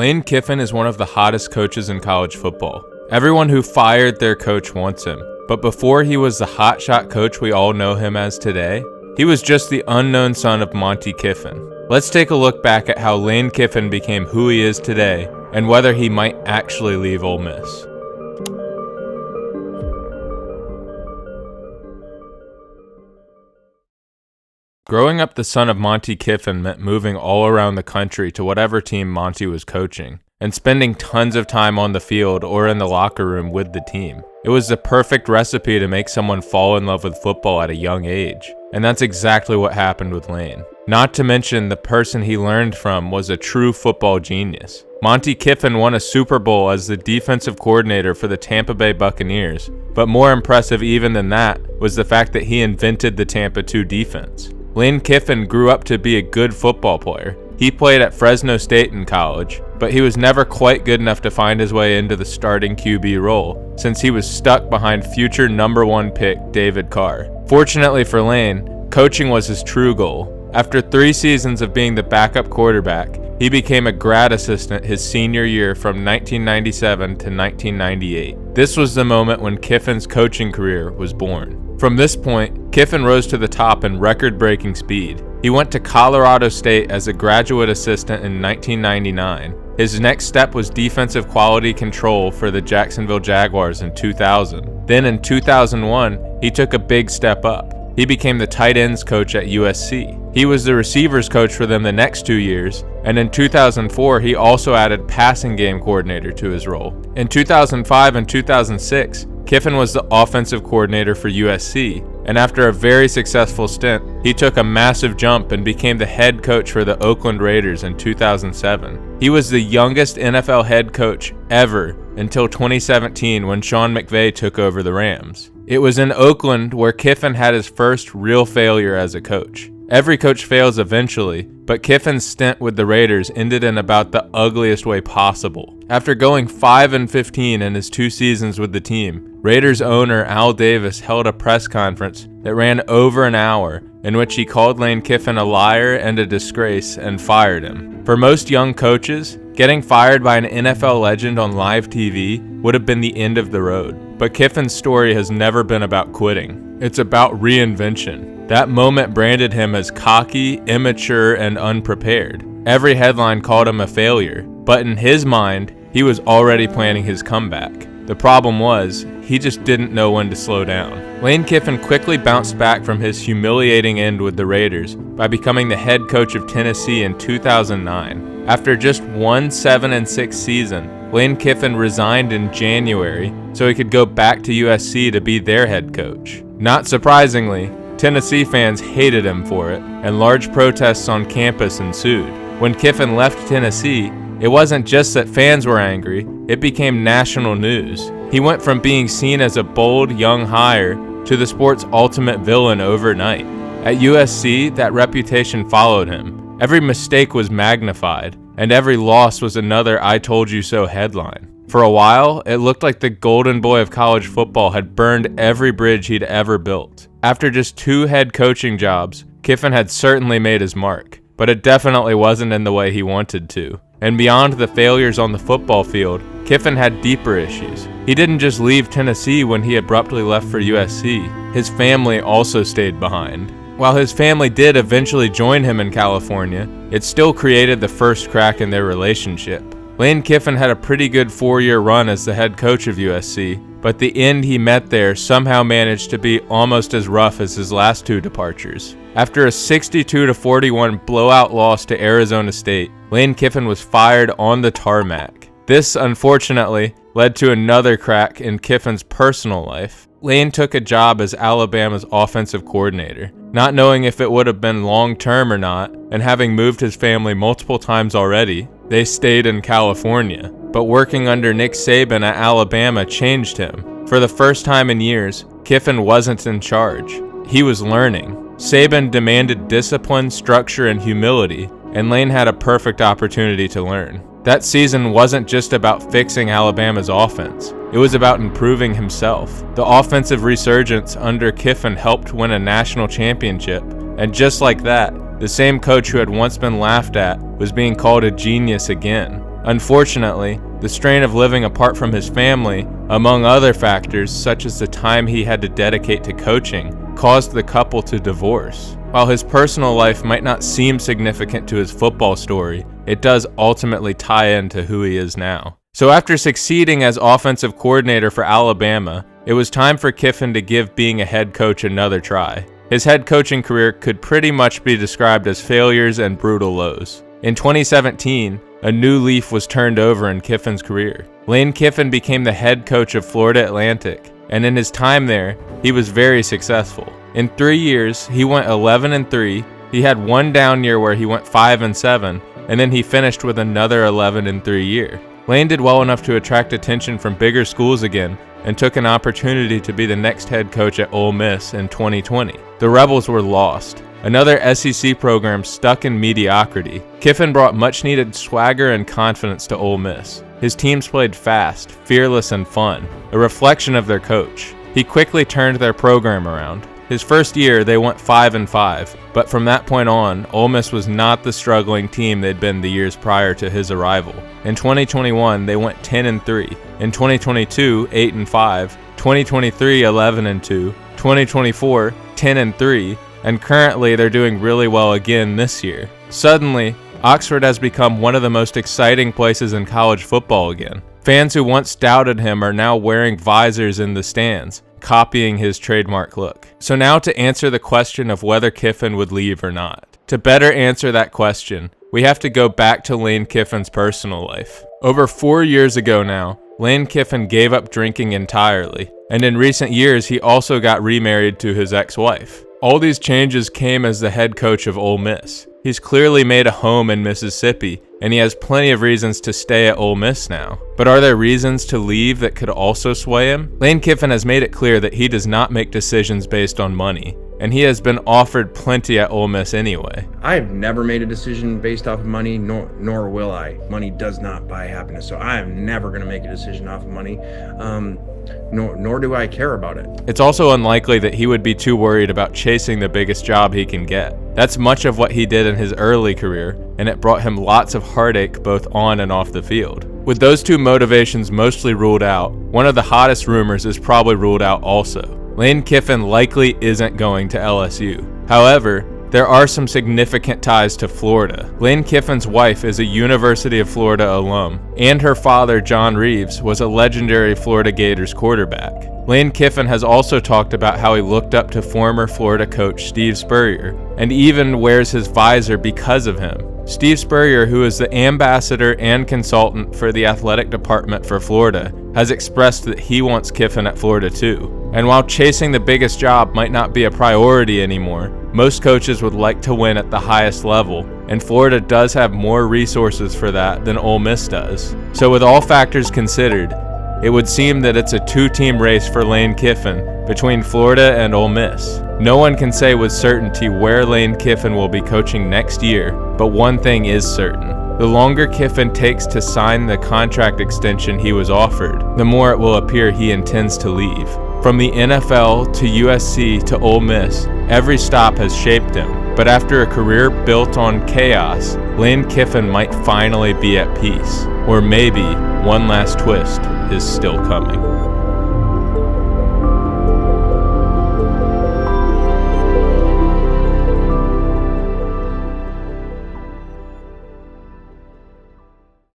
Lane Kiffin is one of the hottest coaches in college football. Everyone who fired their coach wants him. But before he was the hotshot coach we all know him as today, he was just the unknown son of Monty Kiffin. Let's take a look back at how Lane Kiffin became who he is today and whether he might actually leave Ole Miss. Growing up the son of Monty Kiffin meant moving all around the country to whatever team Monty was coaching, and spending tons of time on the field or in the locker room with the team. It was the perfect recipe to make someone fall in love with football at a young age, and that's exactly what happened with Lane. Not to mention the person he learned from was a true football genius. Monty Kiffin won a Super Bowl as the defensive coordinator for the Tampa Bay Buccaneers, but more impressive even than that was the fact that he invented the Tampa 2 defense. Lane Kiffin grew up to be a good football player. He played at Fresno State in college, but he was never quite good enough to find his way into the starting QB role, since he was stuck behind future number 1 pick David Carr. Fortunately for Lane, coaching was his true goal. After 3 seasons of being the backup quarterback, he became a grad assistant his senior year from 1997 to 1998. This was the moment when Kiffin's coaching career was born. From this point, Kiffin rose to the top in record-breaking speed. He went to Colorado State as a graduate assistant in 1999. His next step was defensive quality control for the Jacksonville Jaguars in 2000. Then in 2001, he took a big step up. He became the tight ends coach at USC. He was the receivers coach for them the next 2 years, and in 2004, he also added passing game coordinator to his role. In 2005 and 2006, Kiffin was the offensive coordinator for USC, and after a very successful stint, he took a massive jump and became the head coach for the Oakland Raiders in 2007. He was the youngest NFL head coach ever until 2017 when Sean McVay took over the Rams. It was in Oakland where Kiffin had his first real failure as a coach. Every coach fails eventually, but Kiffin's stint with the Raiders ended in about the ugliest way possible. After going 5-15 in his 2 seasons with the team, Raiders owner Al Davis held a press conference that ran over an hour in which he called Lane Kiffin a liar and a disgrace and fired him. For most young coaches, getting fired by an NFL legend on live TV would have been the end of the road. But Kiffin's story has never been about quitting. It's about reinvention. That moment branded him as cocky, immature, and unprepared. Every headline called him a failure, but in his mind, he was already planning his comeback. The problem was, he just didn't know when to slow down. Lane Kiffin quickly bounced back from his humiliating end with the Raiders by becoming the head coach of Tennessee in 2009. After just one 7-6 season, Lane Kiffin resigned in January so he could go back to USC to be their head coach. Not surprisingly, Tennessee fans hated him for it, and large protests on campus ensued. When Kiffin left Tennessee, it wasn't just that fans were angry, it became national news. He went from being seen as a bold, young hire to the sport's ultimate villain overnight. At USC, that reputation followed him. Every mistake was magnified, and every loss was another "I told you so" headline. For a while, it looked like the golden boy of college football had burned every bridge he'd ever built. After just 2 head coaching jobs, Kiffin had certainly made his mark, but it definitely wasn't in the way he wanted to. And beyond the failures on the football field, Kiffin had deeper issues. He didn't just leave Tennessee when he abruptly left for USC. His family also stayed behind. While his family did eventually join him in California, it still created the first crack in their relationship. Lane Kiffin had a pretty good 4-year run as the head coach of USC, but the end he met there somehow managed to be almost as rough as his last 2 departures. After a 62-41 blowout loss to Arizona State, Lane Kiffin was fired on the tarmac. This, unfortunately, led to another crack in Kiffin's personal life. Lane took a job as Alabama's offensive coordinator, not knowing if it would have been long-term or not, and having moved his family multiple times already, they stayed in California. But working under Nick Saban at Alabama changed him. For the first time in years, Kiffin wasn't in charge. He was learning. Saban demanded discipline, structure, and humility, and Lane had a perfect opportunity to learn. That season wasn't just about fixing Alabama's offense. It was about improving himself. The offensive resurgence under Kiffin helped win a national championship, and just like that, the same coach who had once been laughed at was being called a genius again. Unfortunately, the strain of living apart from his family, among other factors such as the time he had to dedicate to coaching, caused the couple to divorce. While his personal life might not seem significant to his football story, it does ultimately tie into who he is now. So after succeeding as offensive coordinator for Alabama, it was time for Kiffin to give being a head coach another try. His head coaching career could pretty much be described as failures and brutal lows. In 2017, a new leaf was turned over in Kiffin's career. Lane Kiffin became the head coach of Florida Atlantic, and in his time there, he was very successful. In 3 years, he went 11-3. He had one down year where he went 5-7, and then he finished with another 11-3 year. Lane did well enough to attract attention from bigger schools again and took an opportunity to be the next head coach at Ole Miss in 2020. The Rebels were lost, another SEC program stuck in mediocrity. Kiffin brought much-needed swagger and confidence to Ole Miss. His teams played fast, fearless, and fun, a reflection of their coach. He quickly turned their program around. His first year, they went 5-5, but from that point on, Ole Miss was not the struggling team they'd been the years prior to his arrival. In 2021, they went 10-3. In 2022, 8-5. 2023, 11-2. 2024, 10-3. And currently, they're doing really well again this year. Suddenly, Oxford has become one of the most exciting places in college football again. Fans who once doubted him are now wearing visors in the stands, copying his trademark look. So now to answer the question of whether Kiffin would leave or not. To better answer that question, we have to go back to Lane Kiffin's personal life. Over 4 years ago now, Lane Kiffin gave up drinking entirely, and in recent years he also got remarried to his ex-wife. All these changes came as the head coach of Ole Miss. He's clearly made a home in Mississippi, and he has plenty of reasons to stay at Ole Miss now. But are there reasons to leave that could also sway him? Lane Kiffin has made it clear that he does not make decisions based on money, and he has been offered plenty at Ole Miss anyway. I've never made a decision based off of money, nor will I. Money does not buy happiness, so I am never going to make a decision off of money. Nor do I care about it. It's also unlikely that he would be too worried about chasing the biggest job he can get. That's much of what he did in his early career, and it brought him lots of heartache both on and off the field. With those two motivations mostly ruled out, one of the hottest rumors is probably ruled out also. Lane Kiffin likely isn't going to LSU. However, there are some significant ties to Florida. Lane Kiffin's wife is a University of Florida alum, and her father, John Reeves, was a legendary Florida Gators quarterback. Lane Kiffin has also talked about how he looked up to former Florida coach Steve Spurrier, and even wears his visor because of him. Steve Spurrier, who is the ambassador and consultant for the athletic department for Florida, has expressed that he wants Kiffin at Florida too. And while chasing the biggest job might not be a priority anymore, most coaches would like to win at the highest level, and Florida does have more resources for that than Ole Miss does. So with all factors considered, it would seem that it's a two-team race for Lane Kiffin between Florida and Ole Miss. No one can say with certainty where Lane Kiffin will be coaching next year, but one thing is certain. The longer Kiffin takes to sign the contract extension he was offered, the more it will appear he intends to leave. From the NFL to USC to Ole Miss, every stop has shaped him. But after a career built on chaos, Lane Kiffin might finally be at peace. Or maybe one last twist is still coming.